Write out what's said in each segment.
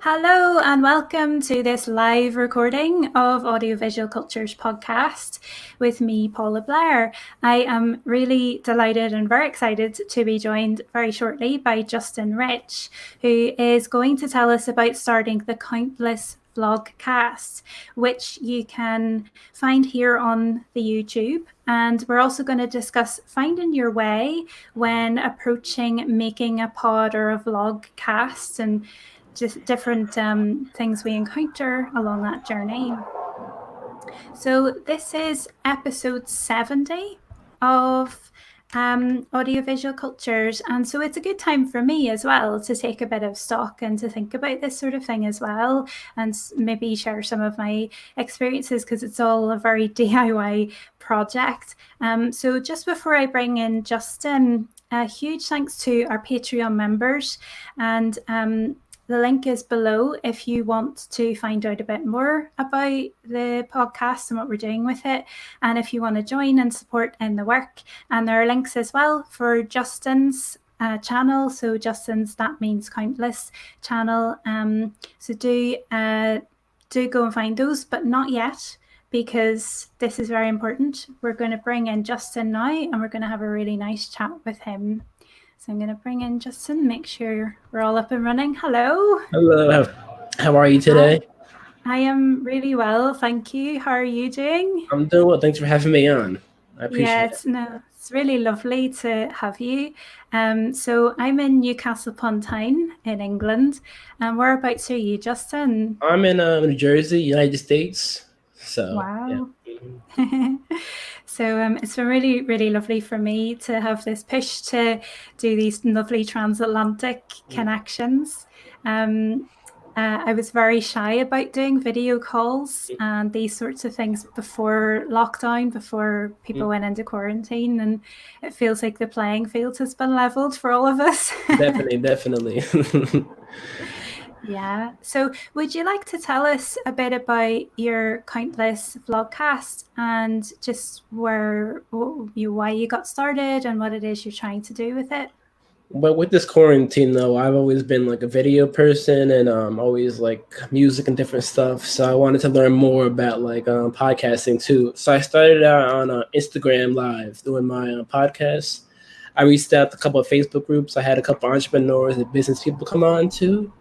Hello and welcome to this live recording of Audiovisual Cultures podcast with me, Paula Blair. I am really delighted and very excited to be joined very shortly by Justin Rich, who is going to tell us about starting the Countless Vlogcast, which you can find here on the YouTube. And we're also going to discuss finding your way when approaching making a pod or a vlogcast and just different things we encounter along that journey. So this is episode 70 of Audiovisual Cultures, and so it's a good time for me as well to take a bit of stock and to think about this sort of thing as well, and maybe share some of my experiences because it's all a very DIY project. So just before I bring in Justin, a huge thanks to our Patreon members, and the link is below if you want to find out a bit more about the podcast and what we're doing with it, and if you want to join and support in the work. And there are links as well for Justin's channel, so Justin's ThatMeansCountless channel. So do go and find those, but not yet, because this is very important. We're going to bring in Justin now, and we're going to have a really nice chat with him. So I'm going to bring in Justin, make sure we're all up and running. Hello. Hello. How are you today? I am really well, thank you. How are you doing? I'm doing well. Thanks for having me on. I appreciate it. It's really lovely to have you. So I'm in Newcastle upon Tyne in England. And whereabouts are you, Justin? I'm in New Jersey, United States. So, wow. Yeah. So it's been really, really lovely for me to have this push to do these lovely transatlantic connections. I was very shy about doing video calls and these sorts of things before lockdown, before people went into quarantine, and it feels like the playing field has been leveled for all of us. Definitely. Yeah. So would you like to tell us a bit about your Countless Vlogcast and just why you got started and what it is you're trying to do with it? But with this quarantine, though, I've always been like a video person and always like music and different stuff. So I wanted to learn more about like podcasting too. So I started out on Instagram Live doing my podcast. I reached out to a couple of Facebook groups. I had a couple of entrepreneurs and business people come on too.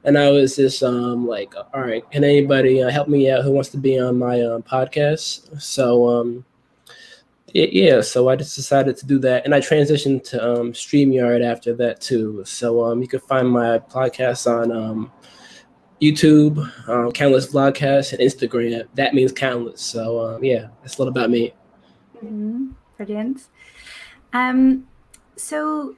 And I was just like, all right, can anybody help me out who wants to be on my podcast? So so I just decided to do that. And I transitioned to StreamYard after that too. So you can find my podcast on YouTube, Countless Vlogcast, and Instagram. That means Countless. So that's a little about me. Mm-hmm. Brilliant. So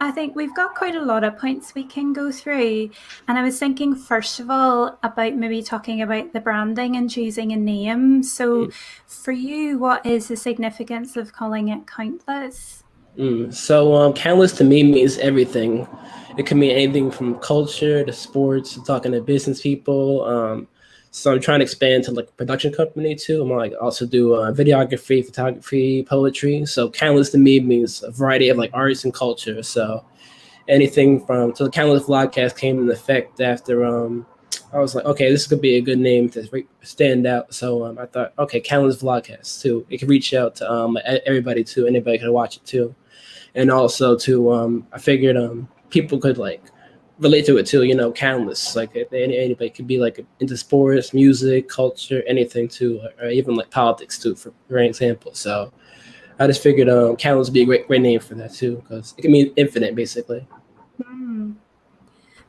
I think we've got quite a lot of points we can go through. And I was thinking, first of all, about maybe talking about the branding and choosing a name. So for you, what is the significance of calling it Countless? So Countless to me means everything. It can mean anything from culture to sports to talking to business people. So I'm trying to expand to like a production company too. I'm like also do videography, photography, poetry. So Countless to me means a variety of like arts and culture. So anything so the Countless Vlogcast came into effect after I was like, okay, this could be a good name to stand out. So I thought, okay, Countless Vlogcast too. It could reach out to everybody too. Anybody could watch it too. And also to I figured people could like relate to it too, countless. Like anybody could be like into sports, music, culture, anything too, or even like politics too, for example. So I just figured countless would be a great name for that too, because it can mean infinite basically.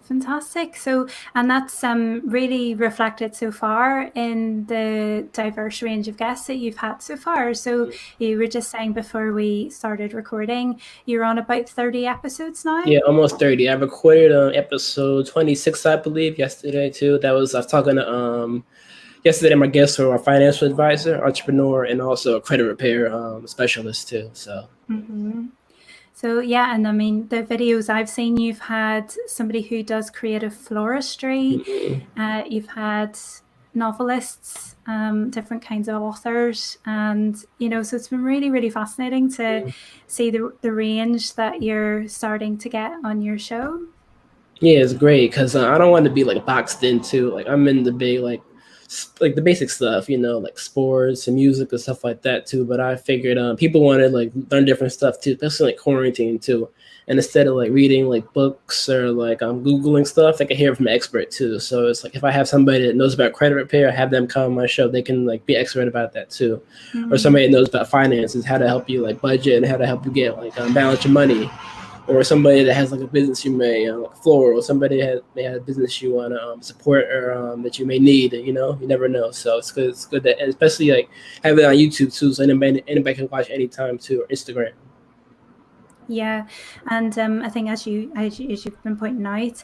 Fantastic. So, and that's really reflected so far in the diverse range of guests that you've had so far. So you were just saying before we started recording, you're on about 30 episodes now? Yeah, almost 30. I recorded episode 26, I believe, yesterday too. I was talking to yesterday my guests were a financial advisor, entrepreneur, and also a credit repair specialist too. So. Mm-hmm. So yeah, and I mean, the videos I've seen, you've had somebody who does creative floristry, you've had novelists, different kinds of authors, and so it's been really, really fascinating to see the range that you're starting to get on your show. Yeah, it's great because I don't want to be like boxed into like I'm in the big like the basic stuff, like sports and music and stuff like that too. But I figured people want to like learn different stuff too, especially like quarantine too. And instead of like reading like books or like googling stuff, they can hear from an expert too. So it's like if I have somebody that knows about credit repair, have them come on my show, they can like be expert about that too. Or somebody that knows about finances, how to help you like budget and how to help you get like balance your money, or somebody that has like a business you may like floor, or somebody may have a business you want to support, or that you may need. You never know. So it's good. It's good that, and especially like have it on YouTube too, so anybody can watch anytime too, or Instagram. Yeah, and I think as you've been pointing out,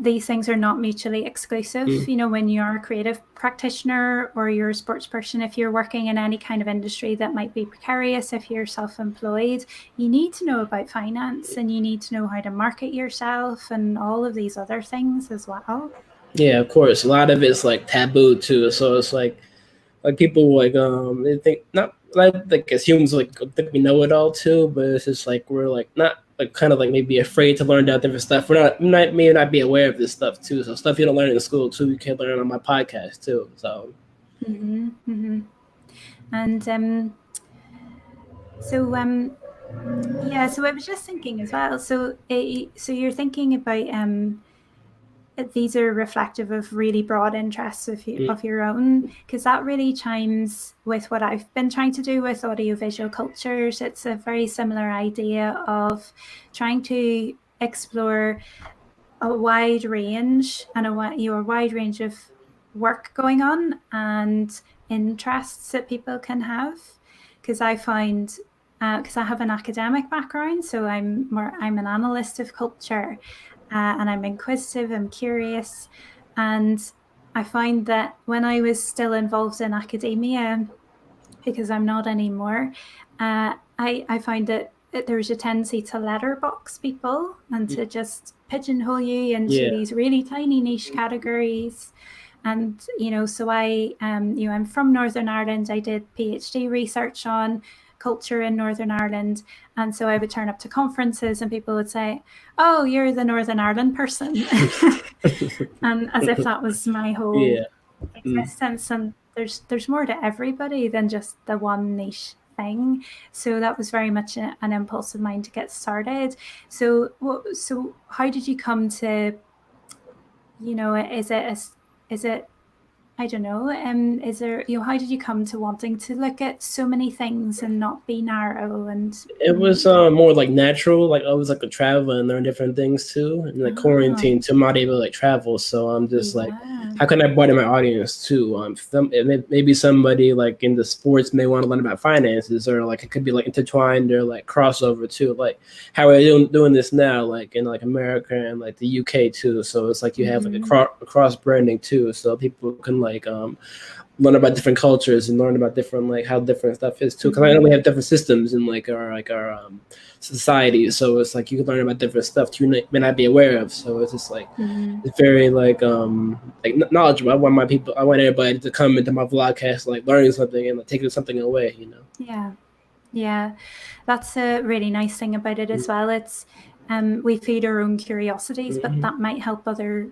these things are not mutually exclusive. When you're a creative practitioner or you're a sports person, if you're working in any kind of industry that might be precarious, if you're self-employed, you need to know about finance, and you need to know how to market yourself and all of these other things as well. Yeah, of course. A lot of it's like taboo too. So it's like people like they think not like as humans like think we know it all too, but it's just like we're like not like kind of like maybe afraid to learn about different stuff. May not be aware of this stuff too. So stuff you don't learn in school too, you can learn on my podcast too. So And yeah, so I was just thinking as well. So you're thinking about these are reflective of really broad interests of your own, because that really chimes with what I've been trying to do with Audiovisual Cultures. It's a very similar idea of trying to explore a wide range and a wide range of work going on and interests that people can have. Because I find, because I have an academic background, so I'm an analyst of culture. And I'm inquisitive, I'm curious. And I find that when I was still involved in academia, because I'm not anymore, I find that there's a tendency to letterbox people and to just pigeonhole you into these really tiny niche categories. And, so I'm from Northern Ireland. I did PhD research on culture in Northern Ireland, and so I would turn up to conferences and people would say, "Oh, you're the Northern Ireland person," and as if that was my whole existence. And there's more to everybody than just the one niche thing. So that was very much an impulse of mine to get started. So how did you come to, is it I don't know. Is there, how did you come to wanting to look at so many things and not be narrow? And it was more like natural. Like I was like a traveler and learn different things too. And like quarantine, too, I'm not able to like travel, so I'm just like, how can I broaden my audience too? Maybe somebody like in the sports may want to learn about finances, or like it could be like intertwined or like crossover too. Like how are they doing this now? Like in like America and like the UK too. So it's like you have like a cross branding too, so people can like learn about different cultures and learn about different like how different stuff is too. Because I know we have different systems in like our society, so it's like you can learn about different stuff you may not be aware of. So it's just like it's very like knowledgeable. I want everybody to come into my vlogcast like learning something and like taking something away. Yeah, that's a really nice thing about it as well. It's we feed our own curiosities, but that might help other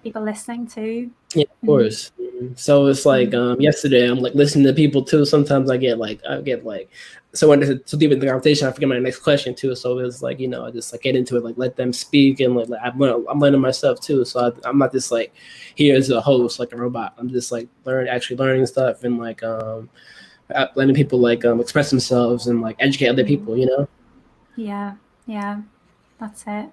people listening too. Yeah, of course. So it's like yesterday I'm like listening to people too. Sometimes I get like someone to deep in the conversation, I forget my next question too. So it's like, I just like get into it, like let them speak, and like I'm learning myself too. So I'm not just like here as a host like a robot. I'm just like learning stuff, and like letting people like express themselves and like educate other people. Yeah, that's it.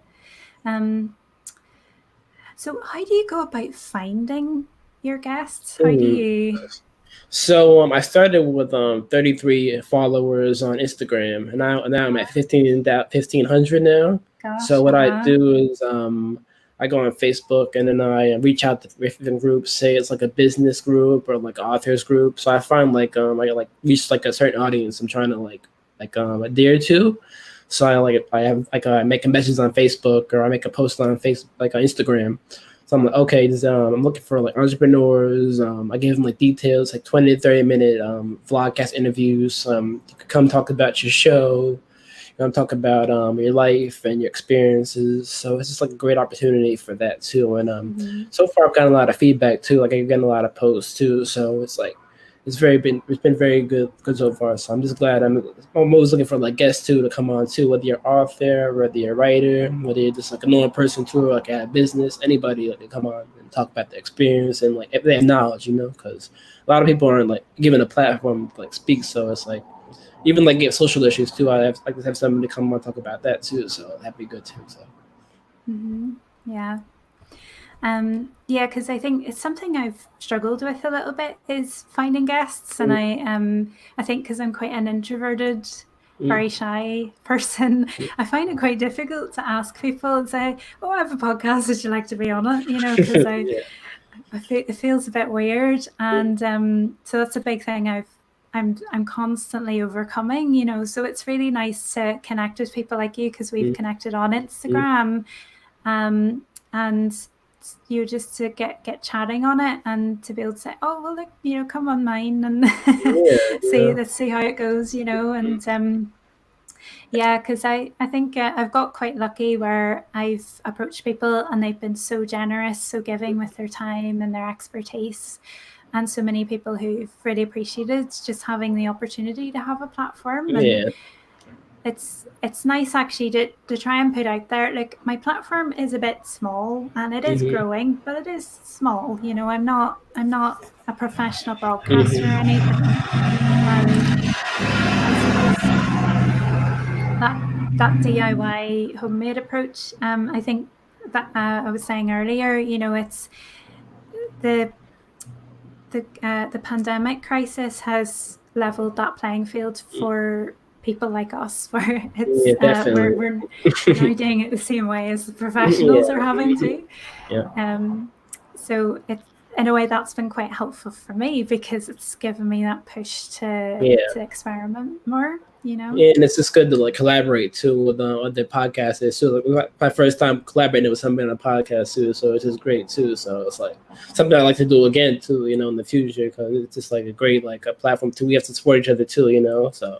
So how do you go about finding your guests? How do you? So I started with 33 followers on Instagram, and now I'm at 1,500 now. Gosh, so what I do is I go on Facebook, and then I reach out to different groups. Say it's like a business group or like authors group. So I find like I like reach like a certain audience I'm trying to like adhere to. So I make a message on Facebook, or I make a post on Facebook, like on Instagram. So I'm like, okay, I'm looking for like entrepreneurs. I give them like details, like 20 to 30 minute vlogcast interviews. You could come talk about your show. talk about your life and your experiences. So it's just like a great opportunity for that too. And so far I've gotten a lot of feedback too. Like I've gotten a lot of posts too. So it's like it's been very good so far. So I'm just glad. I'm always looking for like guests too to come on too. Whether you're author, whether you're a writer, whether you're just like a normal person too, or like a business, anybody like to come on and talk about their experience and like if they have knowledge, because a lot of people aren't like given a platform to like speak. So it's like even like get social issues too. Like to have somebody to come on and talk about that too. So that'd be good too. So. Yeah. Yeah, because I think it's something I've struggled with a little bit is finding guests, and I think because I'm quite an introverted, very shy person, I find it quite difficult to ask people and say, "Oh, I have a podcast. Would you like to be on it?" Because it feels a bit weird, and so that's a big thing I'm constantly overcoming. So it's really nice to connect with people like you because we've connected on Instagram, and just to get chatting on it and to be able to say, oh well, look, come on mine and let's see how it goes, and yeah, because I think I've got quite lucky where I've approached people and they've been so generous, so giving with their time and their expertise, and so many people who've really appreciated just having the opportunity to have a platform. And it's nice actually to try and put out there, like, my platform is a bit small and it is growing, but it is small. I'm not a professional broadcaster or anything. And I suppose that DIY homemade approach, I think that I was saying earlier, it's the pandemic crisis has leveled that playing field for people like us, where it's we're now doing it the same way as the professionals are having to. So it's, in a way, that's been quite helpful for me because it's given me that push to experiment more. Yeah, and it's just good to like collaborate too with other podcasters too. Like, my first time collaborating with somebody on a podcast too, so it's just great too. So it's like something I like to do again too, in the future, because it's just like a great a platform too. We have to support each other too, So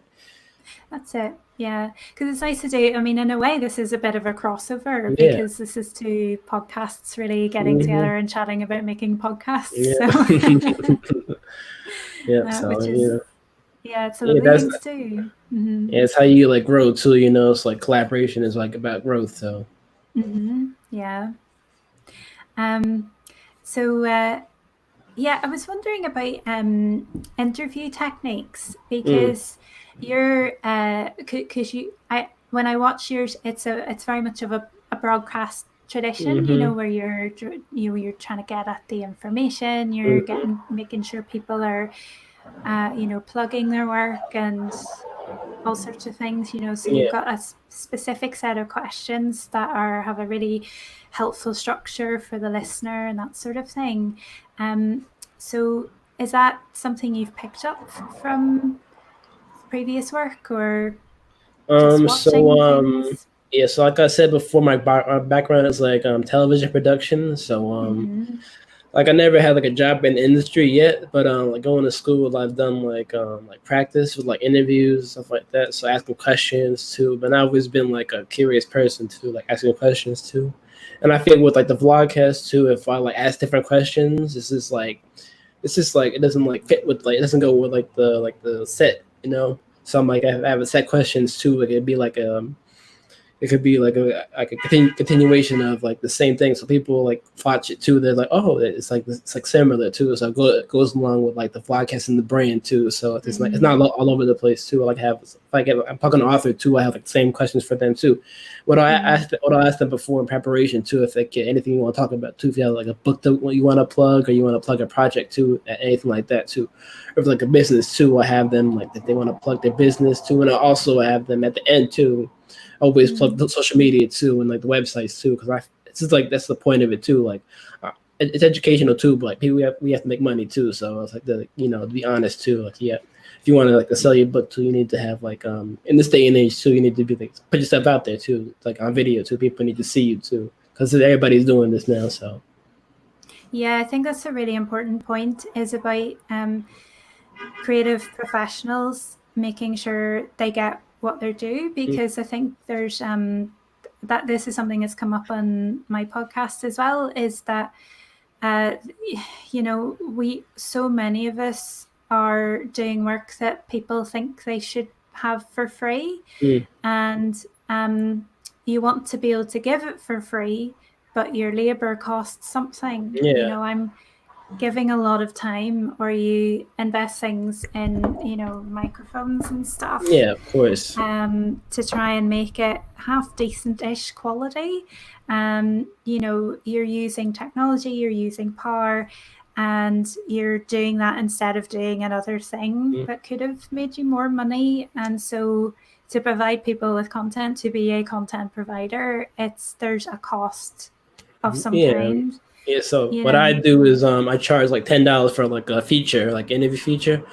that's it. Yeah, because it's nice to do. I mean, in a way, this is a bit of a crossover because this is two podcasts really getting together and chatting about making podcasts. It's a lovely thing to do. Yeah, it's how you like grow too. It's like collaboration is like about growth. So. Yeah. So I was wondering about interview techniques because you're when I watch yours, it's very much of a broadcast tradition, where you're trying to get at the information, you're making sure people are plugging their work and all sorts of things, so you've got a specific set of questions that have a really helpful structure for the listener and that sort of thing. So is that something you've picked up from previous work, or just watching things? Yeah, so like I said before, my background is like television production. So like I never had like a job in the industry yet, but like going to school, I've done like practice with like interviews, stuff like that. So asking questions too. But I've always been like a curious person too, like asking questions too. And I feel with like the vlogcast too, if I like ask different questions, it's just like it doesn't like fit with it doesn't go with like the set, So I'm like I have a set questions too. Like it'd be like it could be like a continuation of like the same thing. So people like watch it too. They're like, oh, it's like similar too. So it goes along with like the vlogcast and the brand too. So it's like it's not all over the place too. I'm talking to author too. I have like the same questions for them too. What I asked them before in preparation too, if they get anything you want to talk about too, if you have like a book that you want to plug or you want to plug a project too, anything like that too, or if like a business too, I have them like that they want to plug their business too, and I also have them at the end too. Always plug the social media too and like the websites too, because it's just like that's the point of it too. Like it's educational too, but like we have to make money too. So it's like to be honest too. Like if you want to like to sell your book too, you need to have like in this day and age too, you need to be like put yourself out there too, like on video too. People need to see you too, because everybody's doing this now. So yeah, I think that's a really important point, is about creative professionals making sure they get what they do, because I think there's that this is something that's come up on my podcast as well, is that so many of us are doing work that people think they should have for free, and you want to be able to give it for free, but your labor costs something. I'm giving a lot of time, or you invest things in microphones and stuff, of course, to try and make it half decent-ish quality. You're using technology, you're using power, and you're doing that instead of doing another thing that could have made you more money. And so to provide people with content, to be a content provider, there's a cost of some kind. Yeah, so what I do is I charge like $10 for like a feature, like interview feature,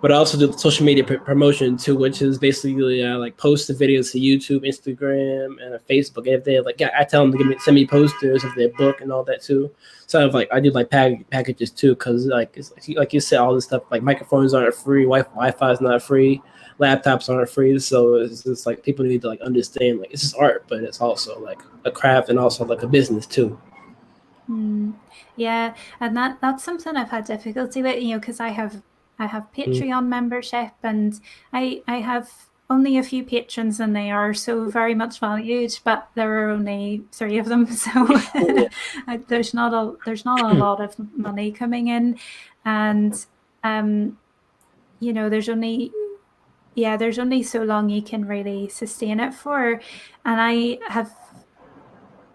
but I also do social media promotion too, which is basically like post the videos to YouTube, Instagram, and Facebook. And if they I tell them to send me posters of their book and all that too. So I do like packages too, because it's like you said, all this stuff, like microphones aren't free, Wi-Fi is not free, laptops aren't free. So it's just like people need to like understand, like it's just art, but it's also like a craft and also like a business too. Yeah, and that's something I've had difficulty with, because I have Patreon membership, and I have only a few patrons, and they are so very much valued, but there are only 3 of them, so there's not a lot of money coming in, and there's only so long you can really sustain it for. And I have,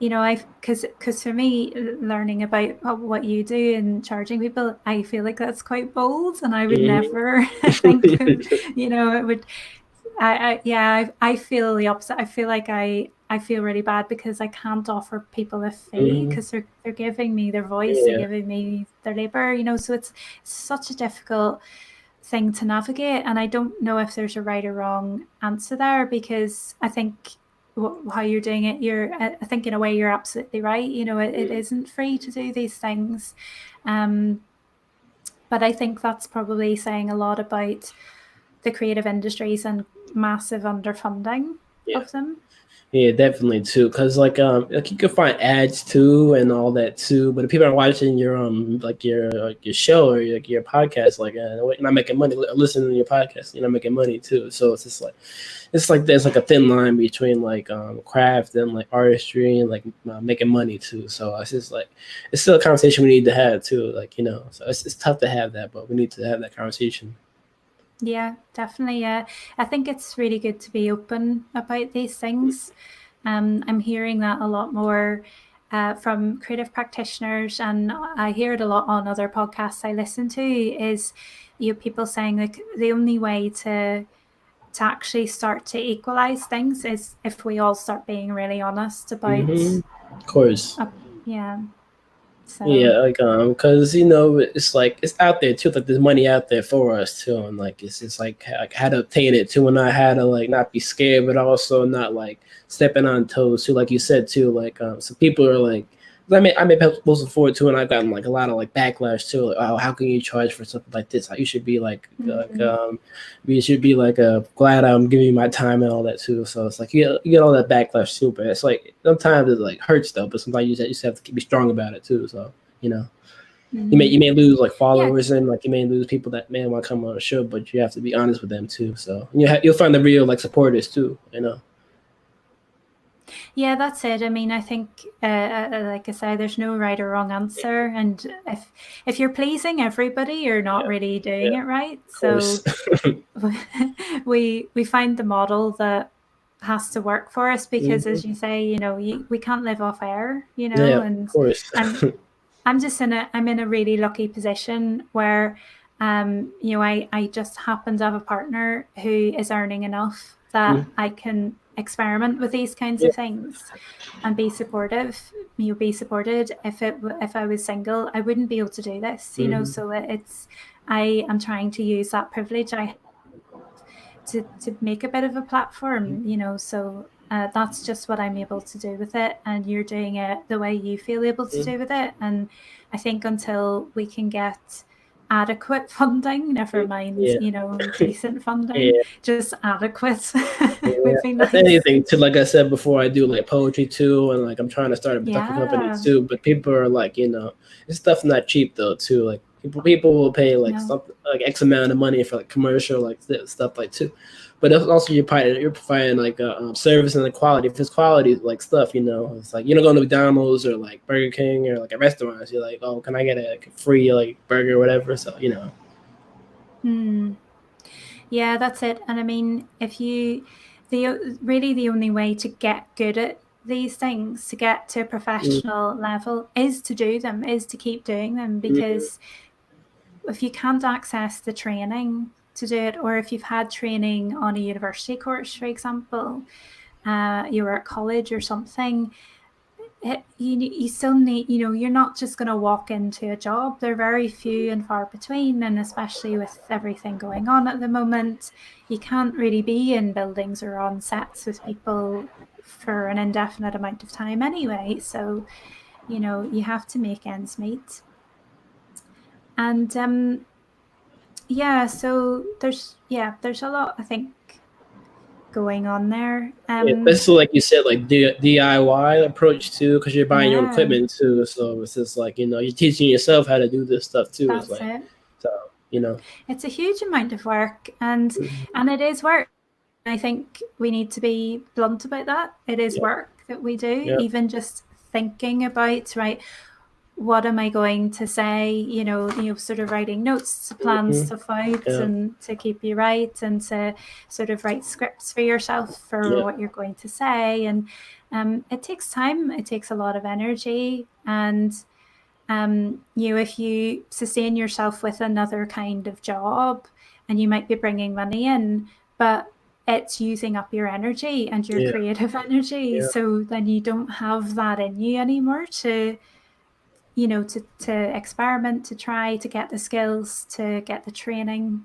because for me, learning about what you do and charging people, I feel like that's quite bold, and I would never think of, it would. I feel the opposite. I feel like I feel really bad because I can't offer people a fee, because they're giving me their voice, they're giving me their labor, so it's such a difficult thing to navigate. And I don't know if there's a right or wrong answer there, because I think how you're doing it, I think in a way you're absolutely right. It isn't free to do these things, but I think that's probably saying a lot about the creative industries and massive underfunding of them. Yeah, definitely too. Because like you can find ads too and all that too. But if people are watching your your show or your podcast, you're not making money listening to your podcast, you're not making money too. So it's just like there's like a thin line between craft and like artistry and making money too. So it's just it's still a conversation we need to have too. So it's tough to have that, but we need to have that conversation. Yeah, definitely. Yeah, I think it's really good to be open about these things. I'm hearing that a lot more from creative practitioners, and I hear it a lot on other podcasts I listen to, is people saying like the only way to actually start to equalize things is if we all start being really honest about Of course. yeah. So Yeah, because it's out there too. Like there's money out there for us too, and it's just like how to obtain it too, and not how to not be scared, but also not stepping on toes too. Like you said too, some people are I made posts before too, and I've gotten a lot of backlash too. Oh, how can you charge for something like this? You should be you should be glad I'm giving you my time and all that too. So it's you get all that backlash too, but it's sometimes it hurts though, but sometimes you just have to be strong about it too. So you may lose followers, and you may lose people that may want to come on the show, but you have to be honest with them too. So you'll find the real supporters too. Yeah, that's it. I mean, I think, like I say, there's no right or wrong answer, and if you're pleasing everybody, you're not really doing it right. So we find the model that has to work for us, because, as you say, we can't live off air, and of course. I'm in a really lucky position where, I just happen to have a partner who is earning enough that I can experiment with these kinds of things and be supportive. Be supported. If I was single, I wouldn't be able to do this. So I am trying to use that privilege I have to make a bit of a platform. So that's just what I'm able to do with it, and you're doing it the way you feel able to do with it. And I think until we can get adequate funding, never mind, decent funding, just adequate would be That's nice. anything to, like I said before, I do like poetry too, and like I'm trying to start a production company too. But people are like, this stuff's not cheap though too. Like people will pay like something like X amount of money for like commercial like stuff like too. But also you're providing like a service and the quality. If it's quality like stuff, it's like you don't go to McDonald's or like Burger King or like at restaurants. You're like, oh, can I get a free like burger or whatever? So Yeah, that's it. And I mean, the only way to get good at these things, to get to a professional level, is to do them, is to keep doing them. Because if you can't access the training to do it, or if you've had training on a university course, for example, you were at college or something, you still need, you're not just going to walk into a job. They're very few and far between, and especially with everything going on at the moment, you can't really be in buildings or on sets with people for an indefinite amount of time anyway. So, you have to make ends meet. And so there's a lot, I think, going on there. Especially like you said, like DIY approach too, because you're buying your own equipment too. So it's just like you're teaching yourself how to do this stuff too. That's it's like, it. So it's a huge amount of work, and it is work. I think we need to be blunt about that. It is work that we do. Even just thinking about, right, what am I going to say? Sort of writing notes to plan stuff out and to keep you right, and to sort of write scripts for yourself for what you're going to say. And it takes time. It takes a lot of energy. And if you sustain yourself with another kind of job, and you might be bringing money in, but it's using up your energy and your creative energy. So then you don't have that in you anymore to experiment, to try, to get the skills, to get the training.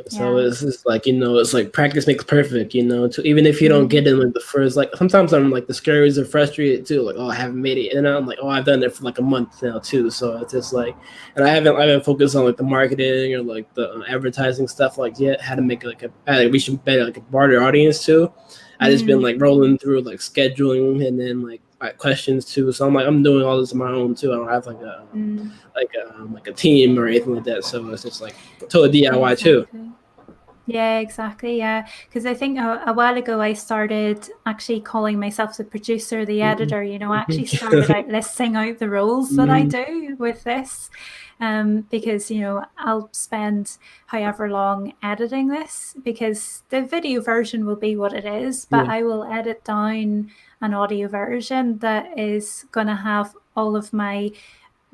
So it's just like, it's like practice makes perfect, to even if you don't get in like the first, like sometimes I'm like discouraged or frustrated too, like, oh, I haven't made it, and I'm like, oh, I've done it for like a month now too. So it's just like, and I haven't focused on like the marketing or like the advertising stuff like yet, how to make like we should better like a broader audience too. I just been like rolling through like scheduling and then like questions too. So I'm doing all this on my own too. I don't have like a team or anything like that. So it's just like totally DIY too. Yeah, exactly. Yeah, because I think a while ago I started actually calling myself the producer, the editor. I actually started out listing out the roles that I do with this, because I'll spend however long editing this, because the video version will be what it is, but I will edit down an audio version that is going to have all of my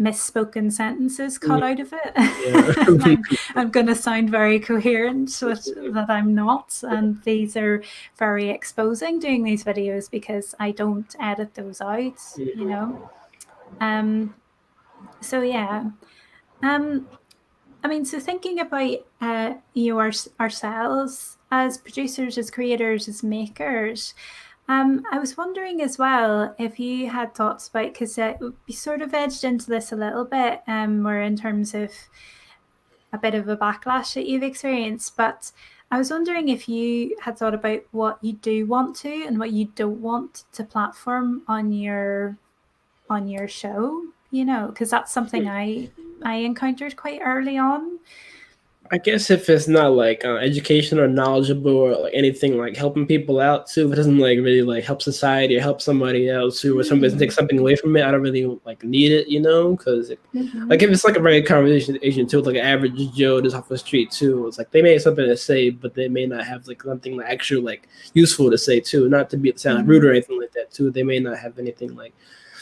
misspoken sentences cut out of it. I'm going to sound very coherent, that I'm not. And these are very exposing, doing these videos, because I don't edit those out, So yeah. So thinking about ourselves as producers, as creators, as makers, I was wondering as well if you had thoughts about, because we sort of edged into this a little bit, more in terms of a bit of a backlash that you've experienced, but I was wondering if you had thought about what you do want to and what you don't want to platform on your show, because that's something I encountered quite early on. I guess if it's not like education or knowledgeable or like anything like helping people out too, if it doesn't like really like help society or help somebody else who or somebody doesn't take something away from it, I don't really like need it, because like if it's like a very conversation too, like an average Joe just off the street too, it's like they may have something to say, but they may not have like something like actual like useful to say too, not to sound rude or anything like that too. They may not have anything like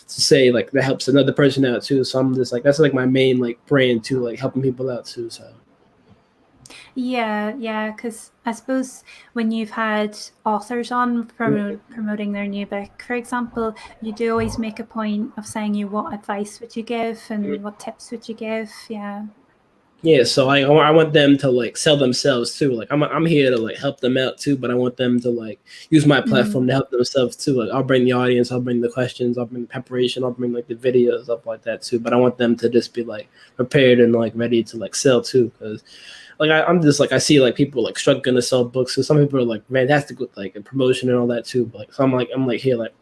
to say like that helps another person out too. So I'm just like that's like my main like brand too, like helping people out too. So. Yeah, because I suppose when you've had authors on promoting their new book, for example, you do always make a point of saying what advice would you give and what tips would you give. Yeah. Yeah, so I want them to like sell themselves too. Like I'm here to like help them out too, but I want them to like use my platform to help themselves too. Like I'll bring the audience, I'll bring the questions, I'll bring the preparation, I'll bring like the videos, stuff like that too. But I want them to just be like prepared and like ready to like sell too, because like I'm just like I see like people like struggling to sell books. So some people are like fantastic with like promotion and all that too. But like so I'm like here like,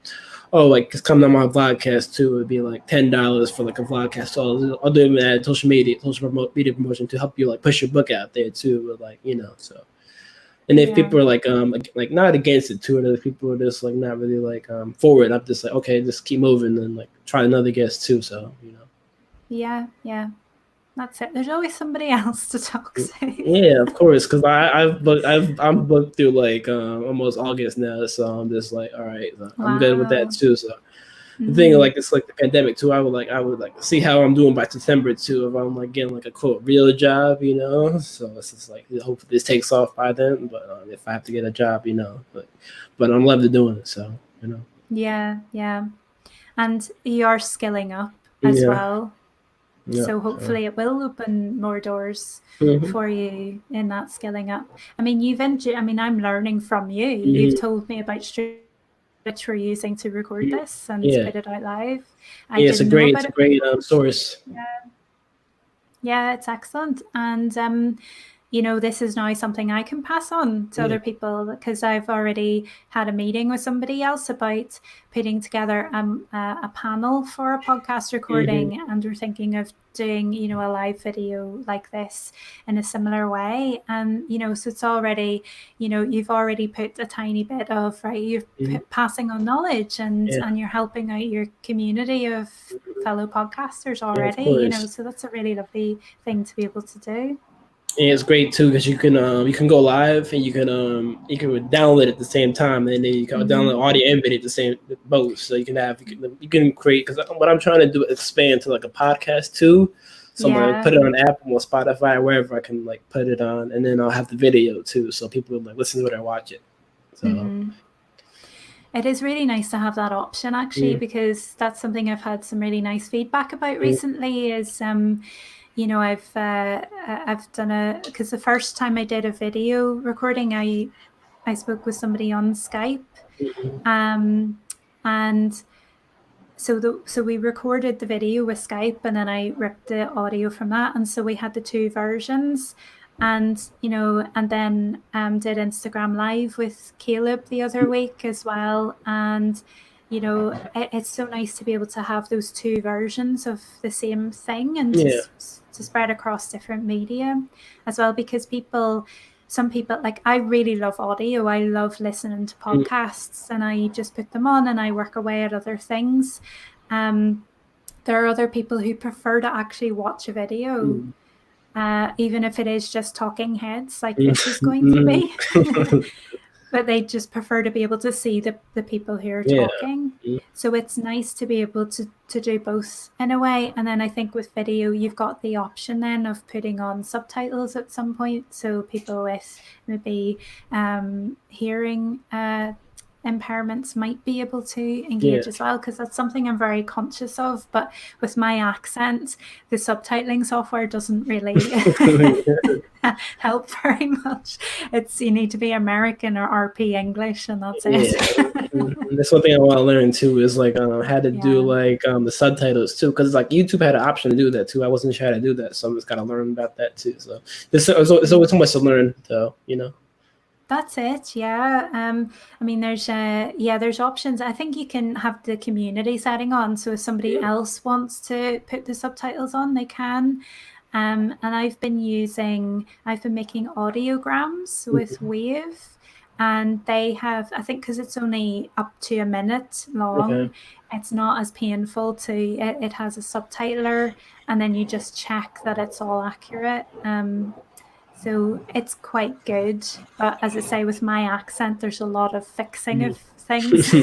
oh, like just come to my vlogcast too. It'd be like $10 for like a vlogcast. So I'll do that social media promotion to help you like push your book out there too. But like so. And if people are like not against it too, and other people are just like not really like for it, I'm just like okay, just keep moving and like try another guest too. So Yeah. That's it. There's always somebody else to talk to. Yeah, of course, because I'm booked through like almost August now, so I'm just like, all right, so I'm good with that too. So the thing like it's like the pandemic too. I would like see how I'm doing by September too. If I'm like getting like a quote real job, So it's just like hopefully this takes off by then. But if I have to get a job, but I'm loving doing it. So Yeah, and you are skilling up as well. Yeah, so hopefully it will open more doors for you in that skilling up. I mean, I'm learning from you. You've told me about which we're using to record this and put it out live. It's a great source. Yeah, it's excellent. And this is now something I can pass on to other people, because I've already had a meeting with somebody else about putting together a panel for a podcast recording, and we're thinking of doing, a live video like this in a similar way. And, so it's already, you've already put a tiny bit of, you're passing on knowledge and you're helping out your community of fellow podcasters already, so that's a really lovely thing to be able to do. And it's great too because you can go live and you can download it at the same time, and then you can download audio and video at the same both. So you can create, because what I'm trying to do is expand to like a podcast too. So I'm gonna put it on Apple or Spotify or wherever I can like put it on, and then I'll have the video too, so people like listen to it or watch it. So. It is really nice to have that option actually, because that's something I've had some really nice feedback about recently. Is I've done because the first time I did a video recording, I spoke with somebody on Skype, and so we recorded the video with Skype, and then I ripped the audio from that, and so we had the two versions. And and then did Instagram Live with Caleb the other week as well. And it's so nice to be able to have those two versions of the same thing, and to spread across different media as well, because some people, like, I really love audio. I love listening to podcasts, and I just put them on and I work away at other things. There are other people who prefer to actually watch a video, even if it is just talking heads like this is going to be. But they just prefer to be able to see the people who are talking. So it's nice to be able to do both in a way. And then I think with video, you've got the option then of putting on subtitles at some point, so people with maybe hearing impairments might be able to engage as well, because that's something I'm very conscious of. But with my accent, the subtitling software doesn't really help very much. You need to be American or RP English, and that's it. That's one thing I want to learn too, is like how to do like the subtitles too, because like YouTube had an option to do that too. I wasn't sure how to do that, so I'm just gotta learn about that too. So there's always so much to learn, though. That's it. Yeah. I mean, there's options. I think you can have the community setting on, so if somebody else wants to put the subtitles on, they can. And I've been making audiograms with Wave, and they have, I think, because it's only up to a minute long, it's not as painful it has a subtitler, and then you just check that it's all accurate. So it's quite good. But as I say, with my accent, there's a lot of fixing of things.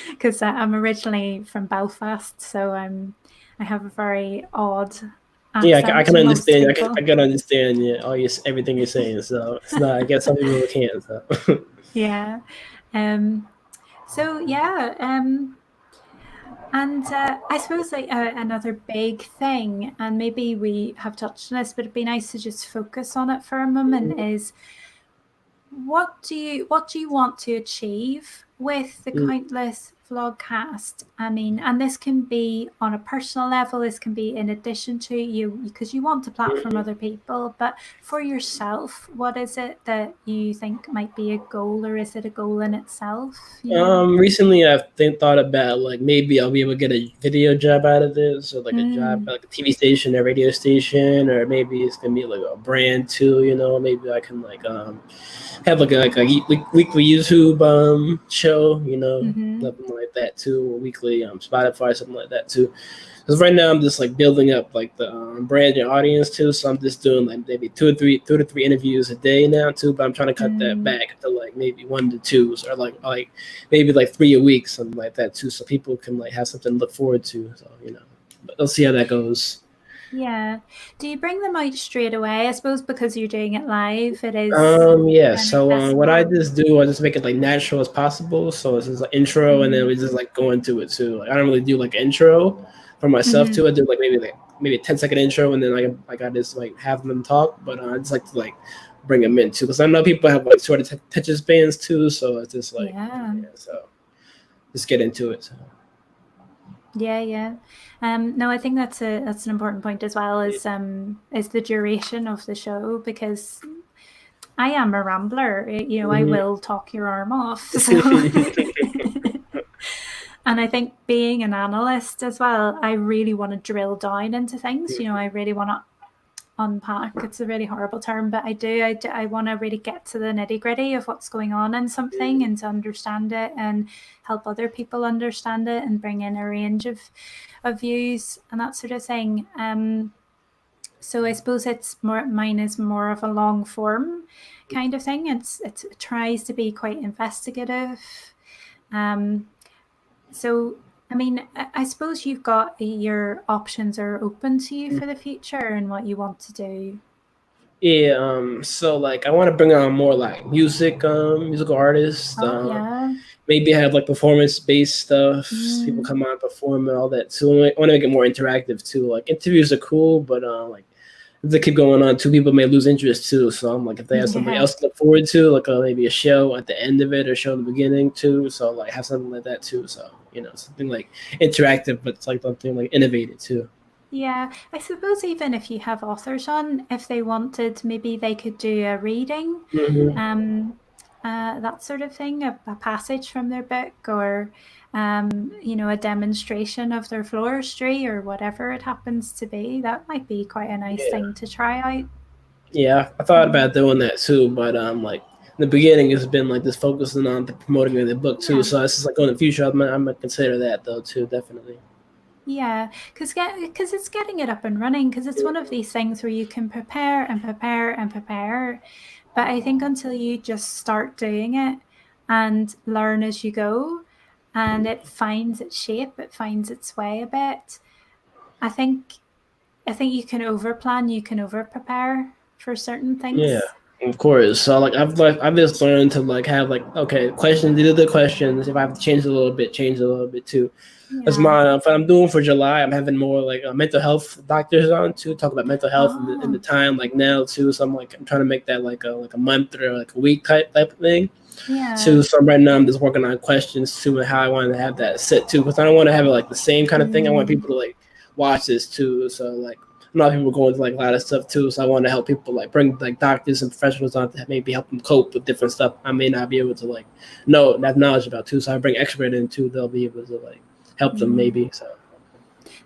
Because I'm originally from Belfast, so I have a very odd accent. Yeah, I can understand. I can understand. Yeah, everything you're saying. So it's not. I guess some people can't. So. Yeah. So yeah. And I suppose like another big thing, and maybe we have touched on this, but it'd be nice to just focus on it for a moment, is what do you want to achieve with the Countless Vlogcast? I mean, and this can be on a personal level, this can be in addition to you, because you want to platform other people, but for yourself, what is it that you think might be a goal, or is it a goal in itself? Recently I've thought about like maybe I'll be able to get a video job out of this, or like a job like a TV station or radio station, or maybe it's gonna be like a brand too. Maybe I can like have like a weekly YouTube show. Something like that too, or weekly Spotify, something like that too. Because right now I'm just like building up like the brand and audience too, so I'm just doing like maybe two to three interviews a day now too. But I'm trying to cut that back to like maybe 1 to 2, or like maybe like 3 a week, something like that too, so people can like have something to look forward to. So but we'll see how that goes. Yeah. Do you bring them out straight away? I suppose because you're doing it live, it is Yeah. kind of So what I accessible. just do, I just make it like natural as possible. So it's just like intro, and then we just like go into it too. Like I don't really do like intro for myself too. I do like maybe a 10-second intro, and then I just like have them talk. But I just like to like bring them in too, because I know people have like sort of attention spans too. So it's just like so just get into it. So. Yeah. No, I think that's an important point as well, is the duration of the show, because I am a rambler. I will talk your arm off. So and I think being an analyst as well, I really want to drill down into things. I really want to unpack. It's a really horrible term, but I want to really get to the nitty gritty of what's going on in something, and to understand it and help other people understand it, and bring in a range of views and that sort of thing. So I suppose mine is more of a long form kind of thing. It tries to be quite investigative. So I mean, I suppose you've got your options are open to you for the future and what you want to do. Yeah, so like I want to bring on more like musical artists. Oh yeah. Maybe have like performance based stuff. People come on, perform and all that too. I want to make it more interactive too. Like interviews are cool, but like if they keep going on too, people may lose interest too. So I'm like, if they have something else to look forward to, like maybe a show at the end of it or show at the beginning too. So like have something like that too. So something like interactive, but it's like something like innovative too. Yeah, I suppose even if you have authors on, if they wanted, maybe they could do a reading, that sort of thing, a passage from their book, or a demonstration of their floristry, or whatever it happens to be. That might be quite a nice thing to try out. Yeah, I thought about doing that too, but like in the beginning, it's been like just focusing on the promoting of the book too. So it's just like in the future, I'm gonna consider that though too, definitely. Yeah, because it's getting it up and running, because it's one of these things where you can prepare and prepare and prepare, but I think until you just start doing it and learn as you go, and it finds its shape, it finds its way a bit, I think you can over plan, you can over prepare for certain Yeah, things. of course. So I've just learned to like have like okay questions. These are the questions. If I have to change a little bit, change a little bit too. That's Yeah. my what I'm doing for July. I'm having more like mental health doctors on to talk about mental health in the Oh, time like now too. So I'm trying to make that like a month or like a week type of thing. yeah. So right now I'm just working on questions too and how I want to have that set too, because I don't want to have it like the same kind of thing. I want people to like watch this too. So like a lot of people go into like a lot of stuff too. So I want to help people like bring like doctors and professionals on to maybe help them cope with different stuff I may not be able to like have knowledge about too. So I bring expert in too. They'll be able to like help them maybe. So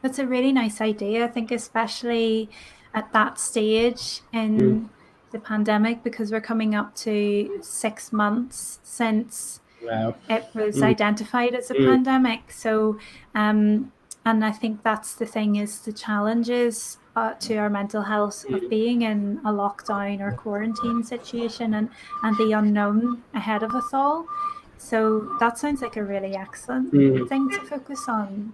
That's a really nice idea. I think especially at that stage in the pandemic, because we're coming up to 6 months since wow. it was identified as a pandemic. So, and I think that's the thing, is the challenges to our mental health of being in a lockdown or quarantine situation, and the unknown ahead of us all. So that sounds like a really excellent thing to focus on.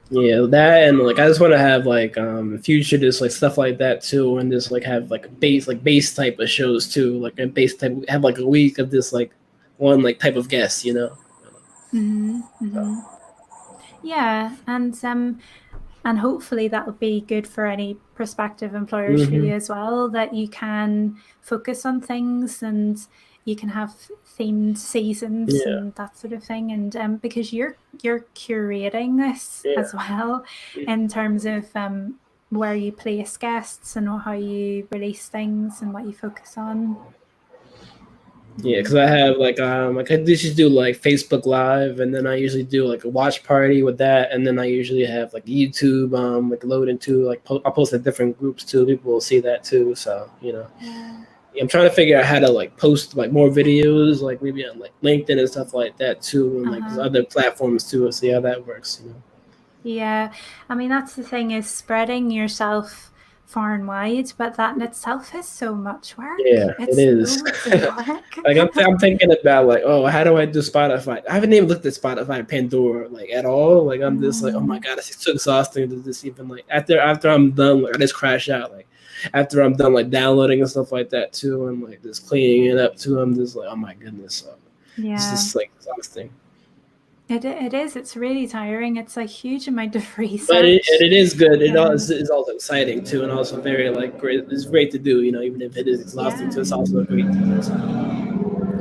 Yeah, that and like I just want to have like future just like stuff like that too, and just like have like base type of shows too, like a base type have like a week of this like one like type of guest. Mm-hmm. Mm-hmm. Yeah, and hopefully that'll be good for any prospective employers for Hmm. you as well, that you can focus on things and you can have themed seasons Yeah, and that sort of thing. And because you're curating this yeah. as well in terms of where you place guests and how you release things and what you focus on. Yeah, because I have like I usually do like Facebook Live, and then I usually do like a watch party with that, and then I usually have like YouTube like load into like I'll post at different groups too. People will see that too, so Yeah. I'm trying to figure out how to like post like more videos, like maybe on like LinkedIn and stuff like that too, and like Uh-huh. other platforms too. And see how that works. Yeah, I mean that's the thing, is spreading yourself far and wide, but that in itself is so much work. Yeah, it It's is. loads of work. Like I'm thinking about like, oh, how do I do Spotify? I haven't even looked at Spotify Pandora like at all. Like I'm just like, oh my Mm, god, it's too exhausting to just even like after I'm done, like I just crash out. Like after I'm done like downloading and stuff like that too, and like just cleaning it up too. I'm just like, oh my goodness, it's yeah, just like exhausting. it is. It's really tiring. It's a huge amount of But research. it is good. Um, It's also exciting too, and also very like great. It's great to do, even if it is exhausting too. yeah, It's also great to do. So.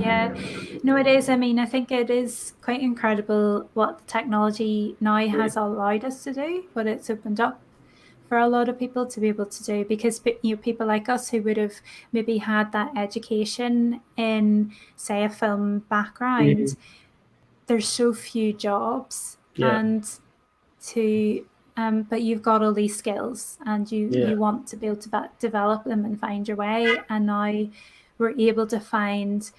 yeah. No, it is. I mean, I think it is quite incredible what the technology now has allowed us to do, what it's opened up for a lot of people to be able to do, because people like us who would have maybe had that education in, say, a film background, Mhm. there's so few jobs, Yeah, and to but you've got all these skills and yeah, you want to be able to develop them and find your way, and now we're able to find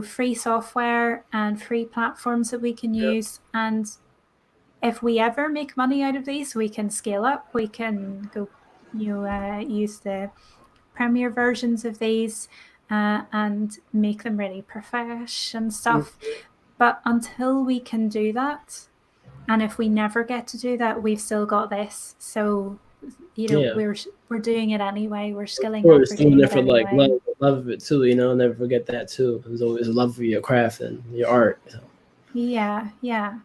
free software and free platforms that we can yeah, use, and if we ever make money out of these, we can scale up. We can go, use the premier versions of these and make them really profesh and stuff. mm, But until we can do that, and if we never get to do that, we've still got this. So yeah. we're doing it anyway. We're Of skilling up. course, We're doing doing it it for like love, anyway. love of it too. Never forget that too. There's always a love for your craft and your art. So. Yeah, yeah.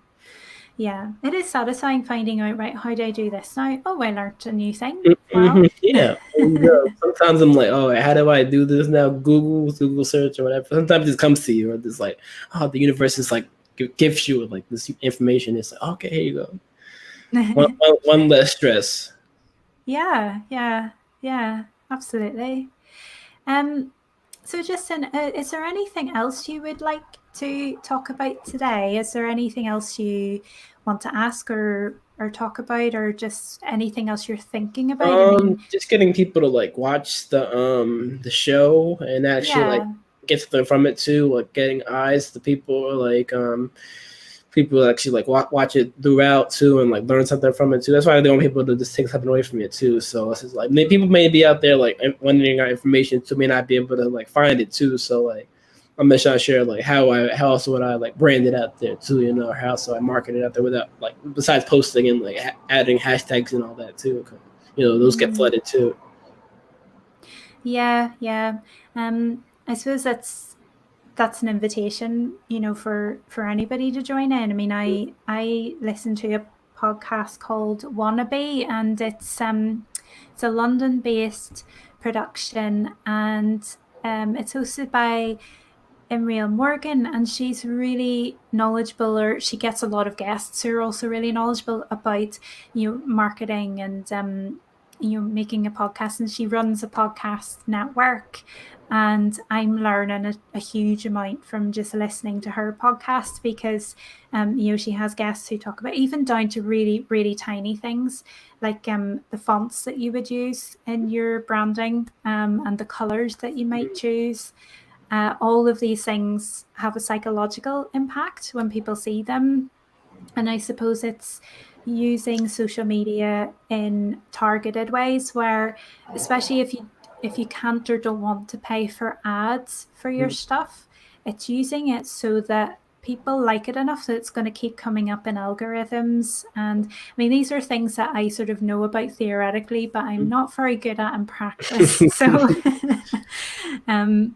Yeah, it is satisfying finding out, right, how do I do this now? Oh, I learned a new thing. Mhm. Well, Yeah, there you go. Sometimes I'm like, oh, how do I do this now? Google search or whatever. Sometimes it comes to you, or it's like, oh, the universe is like gives you like this information. It's like, okay, here you go. One less stress. yeah, yeah, yeah, absolutely. Um, so Justin, is there anything else you would like to talk about today? Is there anything else you want to ask or talk about, or just anything else you're thinking about? I mean, Just getting people to like watch the show and actually like yeah, get something from it too. Like getting eyes to people, like people actually like watch it throughout too and like learn something from it too. That's why I don't want people to just take something away from it too. So it's just like people may be out there like wondering our information too, may not be able to like find it too. So like I'm just trying to share like how else would I like brand it out there too, or how else do I market it out there without like besides posting and like adding hashtags and all that too. Those get mm, flooded too. yeah, yeah. I suppose that's an invitation, for anybody to join in. I mean, I listen to a podcast called Wannabe, and it's a London-based production, and it's hosted by Imriel Morgan, and she's really knowledgeable, or she gets a lot of guests who are also really knowledgeable about marketing and making a podcast, and she runs a podcast network. And I'm learning a huge amount from just listening to her podcast, because she has guests who talk about even down to really really tiny things, like the fonts that you would use in your branding, and the colors that you might choose. All of these things have a psychological impact when people see them. And I suppose it's using social media in targeted ways, where, especially if you can't or don't want to pay for ads for your stuff, it's using it so that people like it enough that it's going to keep coming up in algorithms. And I mean, these are things that I sort of know about theoretically, but I'm not very good at in practice. So um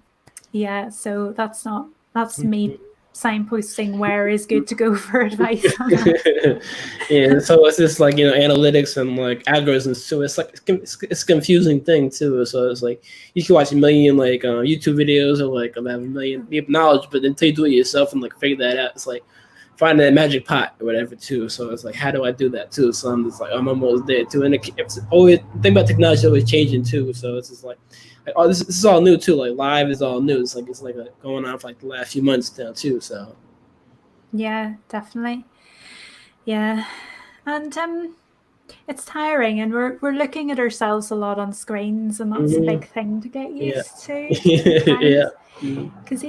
yeah, so that's me signposting where is good to go for advice on that. Yeah, so it's just like, analytics and like algorithms too. It's like it's a confusing thing too. So it's like you can watch a million like YouTube videos or like have a million deep knowledge, but until you do it yourself and like figure that out, it's like finding that magic pot or whatever too. So it's like, how do I do that too? So I'm just like, I'm almost there too. And it's always the thing about technology is always changing too. So it's just like oh, this is all new too. Like live is all new. It's like going on for like the last few months now too. So yeah, definitely. Yeah, and it's tiring, and we're looking at ourselves a lot on screens, and that's a big thing to get used to yeah. sometimes. Because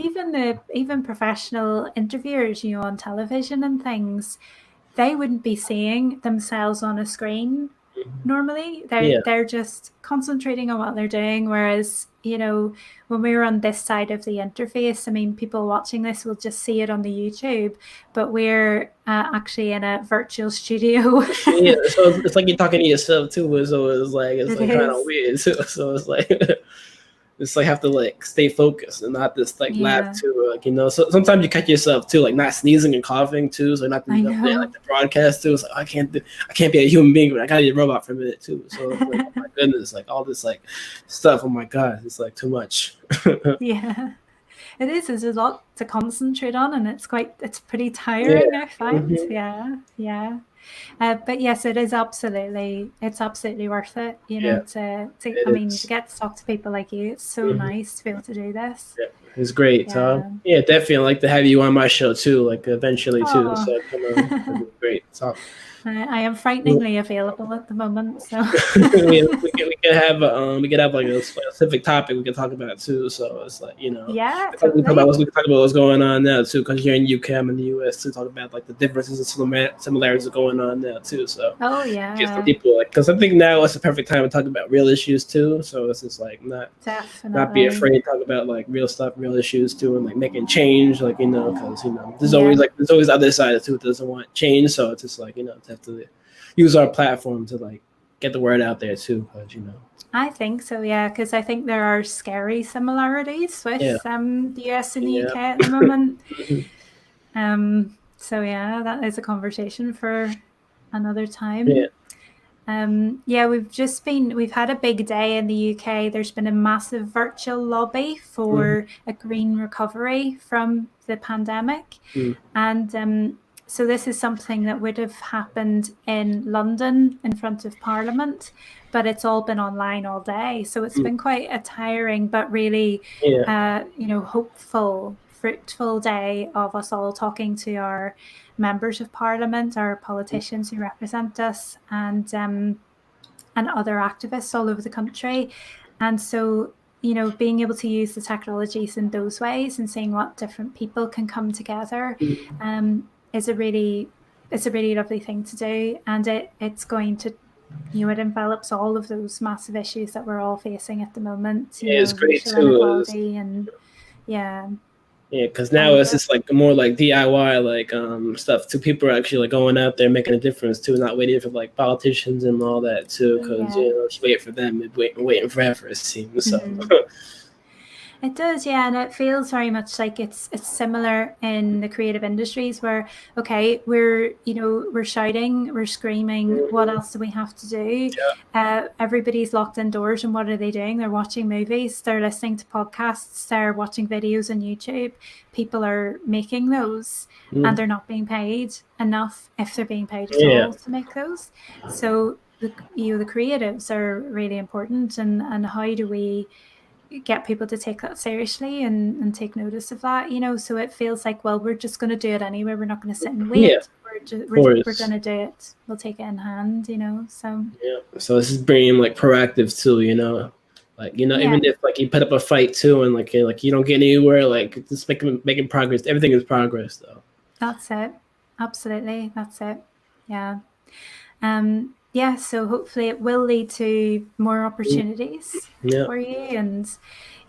even professional interviewers, on television and things, they wouldn't be seeing themselves on a screen normally. They're just concentrating on what they're doing, whereas when we're on this side of the interface, I mean, people watching this will just see it on the YouTube, but we're actually in a virtual studio. Yeah, so it's like you're talking to yourself too. So it's It like kind of is. weird too. So it's like it's like have to like stay focused and not just like laugh Yeah, too. Like so sometimes you catch yourself too, like not sneezing and coughing too. So not to I be up there like know. the broadcast too. It's like I can't be a human being, but I gotta be a robot for a minute too. So it's like, oh my goodness, like all this like stuff. Oh my god, it's like too much. Yeah. It is. There's a lot to concentrate on, and it's pretty Yeah. tiring, I find. Mhm. Yeah, yeah. But yes, it's absolutely worth it. Yeah, I it mean, to is. get to talk to people like you, it's so Mhm. nice to be able to do this. Yeah, it's great. Yeah. Yeah, definitely I'd like to have you on my show too, like eventually too. Oh, So come on, that'd be great. So I am frighteningly available at the moment. So we could have like a specific topic we can talk about too. So it's like yeah, we totally. can talk about what's going on now too, because you're in UK, I'm in the US, to talk about like the differences and similarities going on now too. So Oh get some yeah, people like, because I think now it's the perfect time to talk about real issues too. So it's just like not be definitely. afraid to talk about like real stuff, real issues too, and like making change, like because Yeah. there's always the other side too that doesn't want change. So it's just like to have to use our platform to like get the word out there too, because. I think so, yeah, because I think there are scary similarities Yeah, with the US and the yeah. UK at the moment. Mhm. So yeah, that is a conversation for another Yeah. time. Yeah, we've had a big day in the UK. There's been a massive virtual lobby Mhm. for a green recovery from the pandemic. Mhm. And so this is something that would have happened in London in front of Parliament, but it's all been online all day. So it's Mhm. been quite a tiring, but really, Yeah. hopeful, fruitful day of us all talking to our members of Parliament, our politicians who represent us, and other activists all over the country. And so, being able to use the technologies in those ways and seeing what different people can come together Mhm. is a really lovely thing to do. And it's going to it envelops all of those massive issues that we're all facing at the moment, Yeah, it's great racial too. inequality and yeah. Yeah, because now And it's just like more like DIY like stuff too. People are actually like going out there making a difference too, not waiting for like politicians and all that too. Because yeah. just wait for them and waiting forever, it seems. So Mm-hmm. It does, yeah, and it feels very much like it's similar in the creative industries where okay, we're shouting, we're screaming. What Mhm. else do we have to do? Yeah. Everybody's locked indoors, and what are they doing? They're watching movies, they're listening to podcasts, they're watching videos on YouTube. People are making those, and Mhm. they're not being paid enough, if they're being paid at Yeah. all, to make those. So the creatives are really important, and how do we get people to take that seriously and take notice of that, so it feels like, well, we're just going to do it anyway, we're not going to sit and Yeah. wait, Of we're course. going to do it, we'll take it in hand, so Yeah. So this is being like proactive too, like yeah, even if like you put up a fight too, and like you don't get anywhere, like just making progress. Everything is progress though. that's it, absolutely, that's it, yeah. Yeah, so hopefully it will lead to more opportunities Yeah. for you, and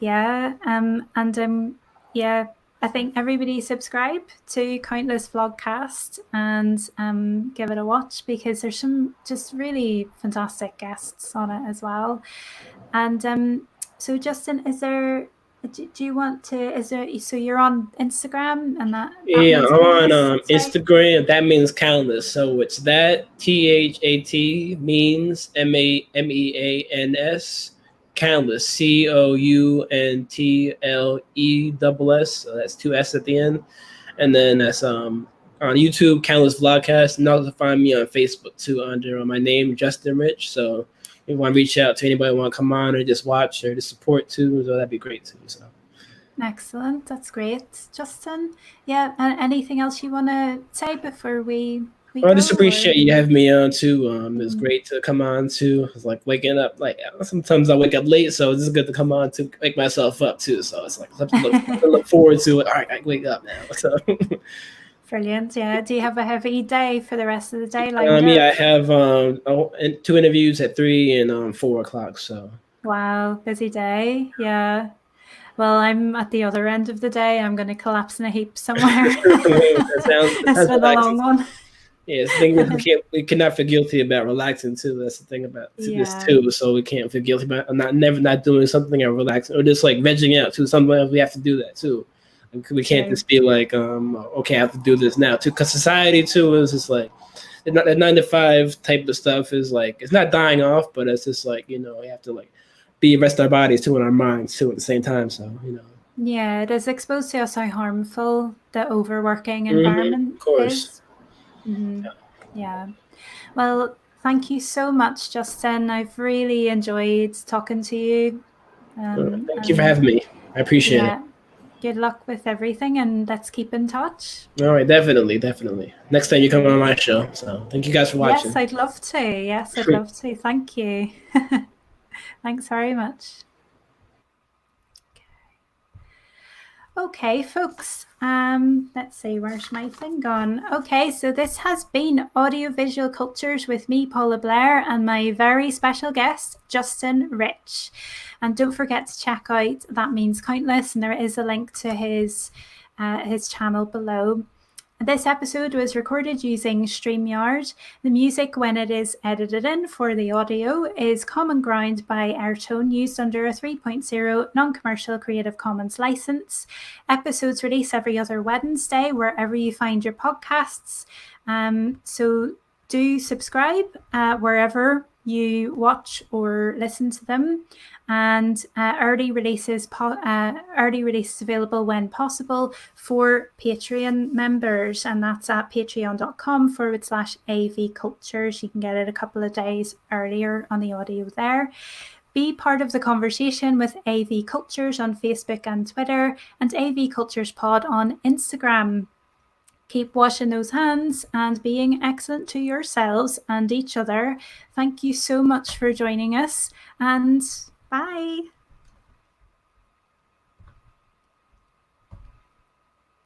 yeah, and yeah, I think everybody subscribe to Countless Vlogcast and give it a watch, because there's some just really fantastic guests on it as well. And so Justin, is there Do you want to? So you're on Instagram and that Yeah, means I'm on countless. Instagram. That means countless. So it's THAT means MEANS countless COUNTLESS. So that's two S at the end, and then that's on YouTube Countless Vlogcast, and also find me on Facebook too under my name Justin Rich. So if you want to reach out to anybody who want to come on or just watch or just support too, so that'd be great too. So. Excellent. That's great, Justin. Yeah. Anything else you want to say before we I just go? appreciate you having me on too. It's Mm. great to come on too. It's like waking up. Like sometimes I wake up late, so it's good to come on to wake myself up too. So it's like something to look forward to. All right, I wake up now. So Brilliant. Yeah. Do you have a heavy day for the rest of the day lined up? yeah, I have two interviews at 3 and 4 o'clock. So Wow, busy day. Yeah. Well, I'm at the other end of the day. I'm going to collapse in a heap somewhere. that It's sounds been a relaxing. long one. Yeah, the thing is we cannot feel guilty about relaxing too. That's the thing about this too. So we can't feel guilty about not doing something or relaxing or just like vegging out too. Sometimes we have to do that too. We can't just be like, okay, I have to do this now too. Because society too is just like the 9 to 5 type of stuff is like it's not dying off, but it's just like we have to like rest our bodies too and our minds too at the same time. So Yeah, it is exposed to us how harmful the overworking environment of course. is. Mm-hmm. Yeah. Well, thank you so much, Justin. I've really enjoyed talking to you. Thank you for having me. I appreciate it. Good luck with everything, and let's keep in touch. All right, definitely. Next time you come on my show. So thank you guys for watching. Yes, I'd love to. Yes, I'd love to. Thank you. Thanks very much. Okay, folks, let's see, where's my thing gone? Okay, so this has been Audiovisual Cultures with me, Paula Blair, and my very special guest, Justin Rich. And don't forget to check out That Means Countless, and there is a link to his channel below. This episode was recorded using StreamYard. The music, when it is edited in for the audio, is Common Ground by Airtone, used under a 3.0 non-commercial Creative Commons license. Episodes release every other Wednesday, wherever you find your podcasts. So do subscribe wherever you watch or listen to them. And early releases available when possible for Patreon members, and that's at patreon.com/AV Cultures. You can get it a couple of days earlier on the audio there. Be part of the conversation with AV Cultures on Facebook and Twitter, and AV Cultures Pod on Instagram. Keep washing those hands and being excellent to yourselves and each other. Thank you so much for joining us, and bye.